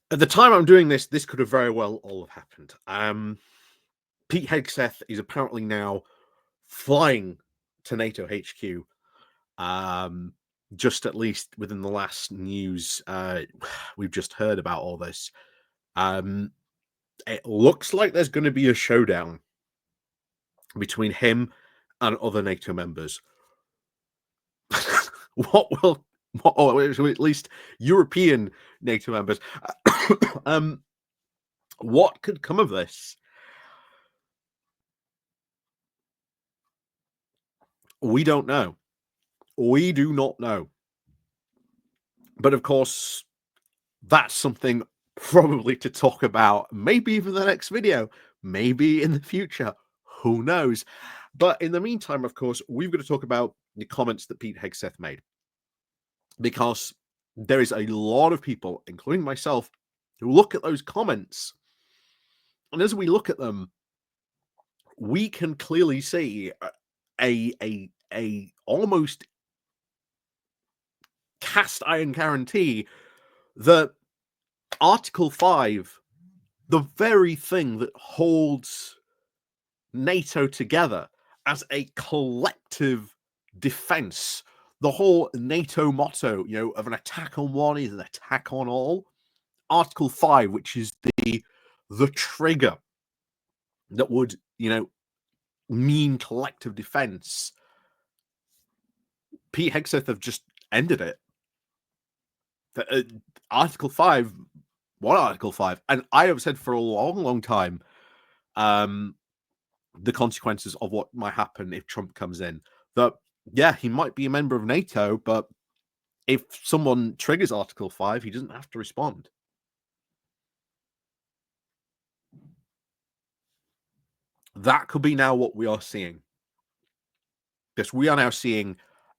At the time I'm doing this, this could have very well all have happened. Pete Hegseth is apparently now flying to NATO HQ. Just at least within the last news we've just heard about all this. It looks like there's going to be a showdown between him and other NATO members. Or at least European NATO members. What could come of this? We don't know. We do not know. But of course, that's something probably to talk about, maybe even the next video, maybe in the future. Who knows? But in the meantime, of course, we've got to talk about the comments that Pete Hegseth made. Because there is a lot of people, including myself, who look at those comments. And as we look at them, we can clearly see a almost cast iron guarantee that Article 5, the very thing that holds NATO together as a collective defense, the whole NATO motto, of an attack on one is an attack on all. Article 5, which is the trigger that would, mean collective defense. Pete Hegseth have just ended it. Article 5, what Article 5? And I have said for a long, long time, the consequences of what might happen if Trump comes in. That, yeah, he might be a member of NATO, but if someone triggers Article 5, he doesn't have to respond. That could be now what we are seeing. Because we are now seeing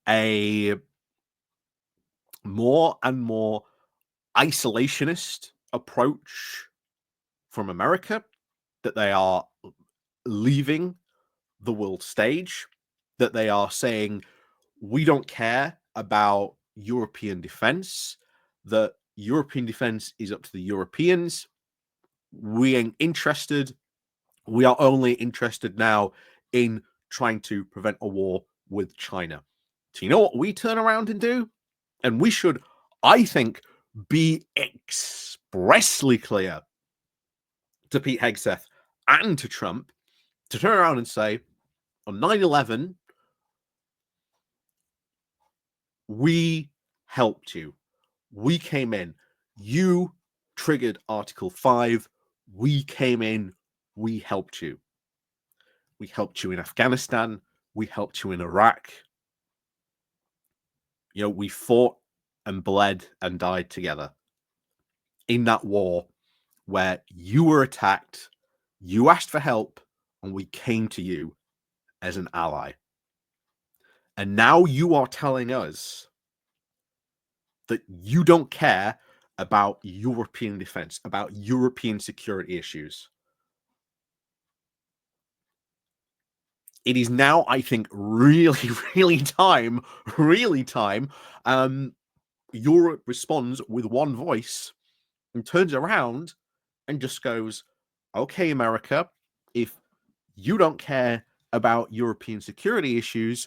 a more and more isolationist approach from America, that they are leaving the world stage, that they are saying, we don't care about European defense, that European defense is up to the Europeans. We ain't interested. We are only interested now in trying to prevent a war with China. So you know what we turn around and do? And we should, I think, be expressly clear to Pete Hegseth and to Trump to turn around and say, on 9/11, we helped you. We came in. You triggered Article 5. We came in. We helped you. We helped you in Afghanistan. We helped you in Iraq. We fought and bled and died together in that war where you were attacked, you asked for help, and we came to you as an ally. And now you are telling us that you don't care about European defense, about European security issues. It is now, I think, really time. Europe responds with one voice and turns around and just goes, okay, America, if you don't care about European security issues,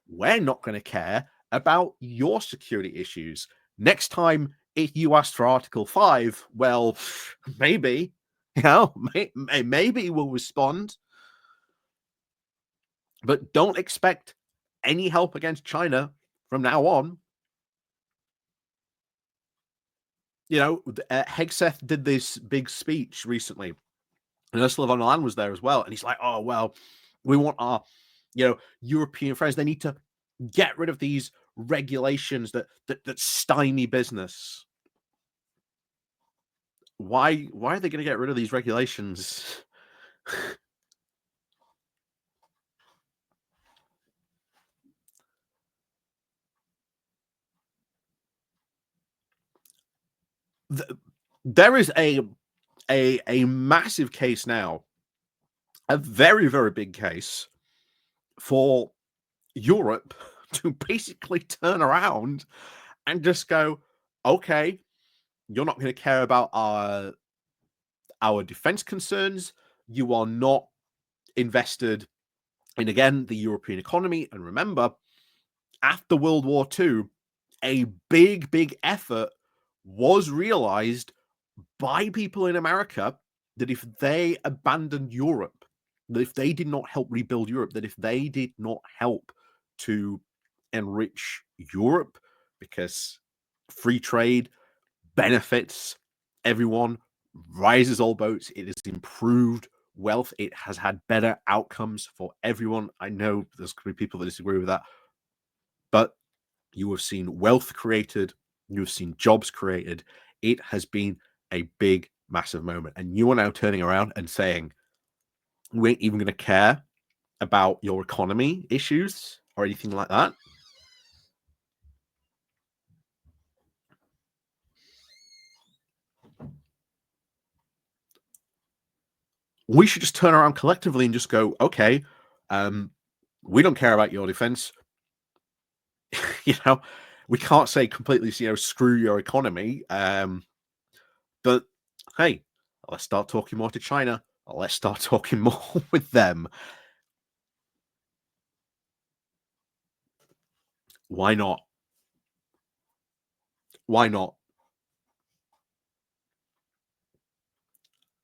we're not going to care about your security issues. Next time, if you ask for Article 5, well, maybe, maybe we'll respond. But don't expect any help against China from now on. Hegseth did this big speech recently, and Ursula von der Leyen was there as well. And he's like, oh, well, we want our, European friends. They need to get rid of these regulations that stymie business. Why are they going to get rid of these regulations? There is a massive case now, a very, very big case for Europe to basically turn around and just go, okay, You're not going to care about our defense concerns. You are not invested in, again, the European economy. And remember, after World War II, a big effort was realized by people in America that if they abandoned Europe, that if they did not help rebuild Europe, that if they did not help to enrich Europe, because free trade benefits everyone, rises all boats, it has improved wealth, it has had better outcomes for everyone. I know there's going to be people that disagree with that, but you have seen wealth created, you have seen jobs created. It has been a big, massive moment. And you are now turning around and saying, we ain't even going to care about your economy issues or anything like that. We should just turn around collectively and just go, okay, we don't care about your defense. We can't say completely, screw your economy. But hey, let's start talking more to China. Let's start talking more with them. Why not? Why not?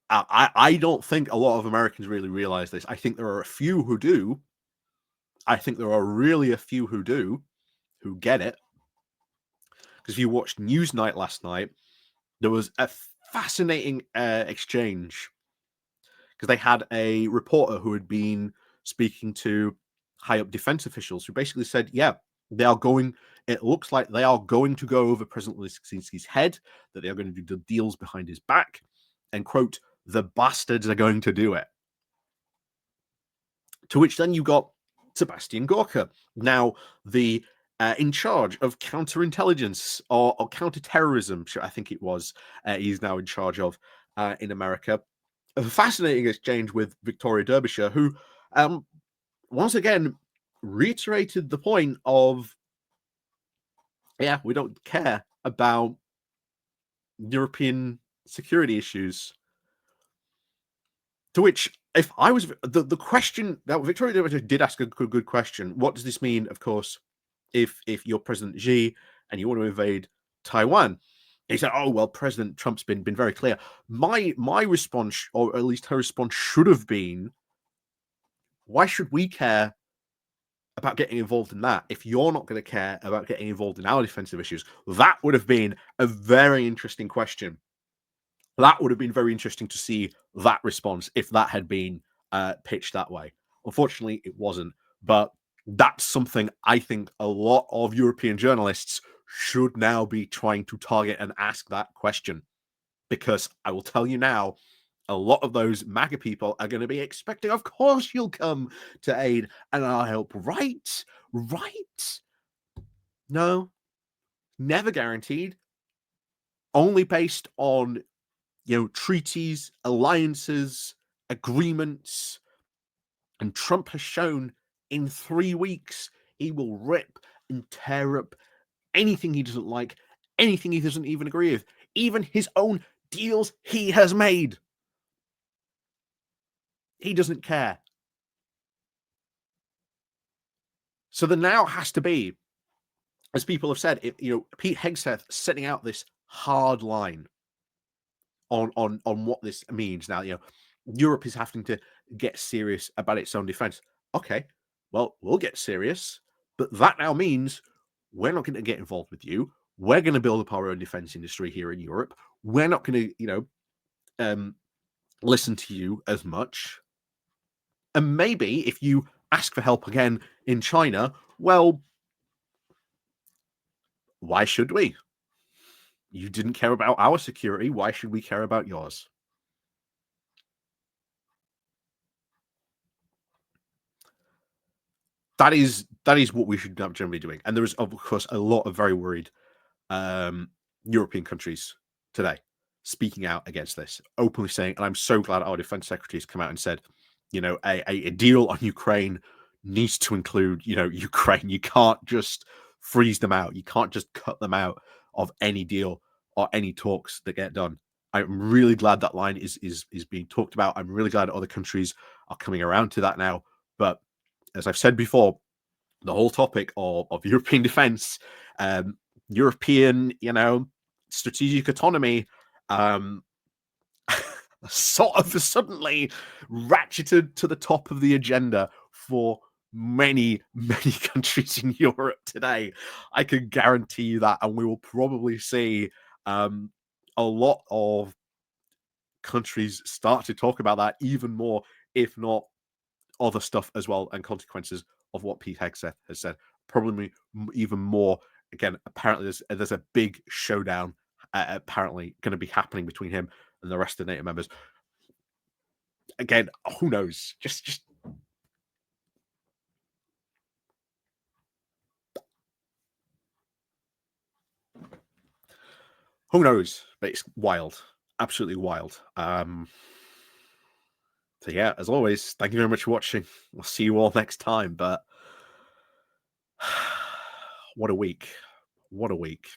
I don't think a lot of Americans really realize this. I think there are a few who do. I think there are really a few who do, who get it. Because if you watched Newsnight last night, there was a fascinating exchange, because they had a reporter who had been speaking to high up defense officials who basically said, yeah, it looks like they are going to go over President Zelensky's head, that they are going to do the deals behind his back, and quote, the bastards are going to do it. To which then you got Sebastian Gorka, now the in charge of counterintelligence or counterterrorism, I think it was, he's now in charge of in America. A fascinating exchange with Victoria Derbyshire, who once again reiterated the point of, yeah, we don't care about European security issues. To which, if I was the question that Victoria Derbyshire did ask a good question, what does this mean, of course, if you're President Xi and you want to invade Taiwan? He said, oh, well, President Trump's been very clear. My response, or at least her response, should have been, why should we care about getting involved in that if you're not going to care about getting involved in our defensive issues? That would have been a very interesting question. That would have been very interesting to see that response if that had been pitched that way. Unfortunately, it wasn't. But that's something I think a lot of European journalists should now be trying to target and ask that question. Because I will tell you now, a lot of those MAGA people are going to be expecting, of course you'll come to aid and I'll help. Right? No, never guaranteed. Only based on, treaties, alliances, agreements. And Trump has shown in 3 weeks he will rip and tear up anything he doesn't like, anything he doesn't even agree with, even his own deals he has made. He doesn't care. So there now has to be, as people have said, Pete Hegseth setting out this hard line on what this means. Now, Europe is having to get serious about its own defense. Okay, well, we'll get serious, but that now means we're not going to get involved with you. We're going to build up our own defense industry here in Europe. We're not going to, listen to you as much. And maybe if you ask for help again in China, well, why should we? You didn't care about our security. Why should we care about yours? That is what we should generally be doing. And there is, of course, a lot of very worried European countries today speaking out against this, openly saying, and I'm so glad our defense secretary has come out and said, a deal on Ukraine needs to include, Ukraine. You can't just freeze them out. You can't just cut them out of any deal are any talks that get done. I'm really glad that line is being talked about. I'm really glad other countries are coming around to that now. But as I've said before, the whole topic of European defense, European, strategic autonomy, sort of suddenly ratcheted to the top of the agenda for many, many countries in Europe today. I can guarantee you that, and we will probably see a lot of countries start to talk about that even more, if not other stuff as well, and consequences of what Pete Hegseth has said. Probably even more. Again, apparently there's a big showdown apparently going to be happening between him and the rest of the NATO members. Again, who knows? Just who knows? But it's wild, absolutely wild. So yeah, as always, thank you very much for watching. We'll see you all next time. But what a week! What a week!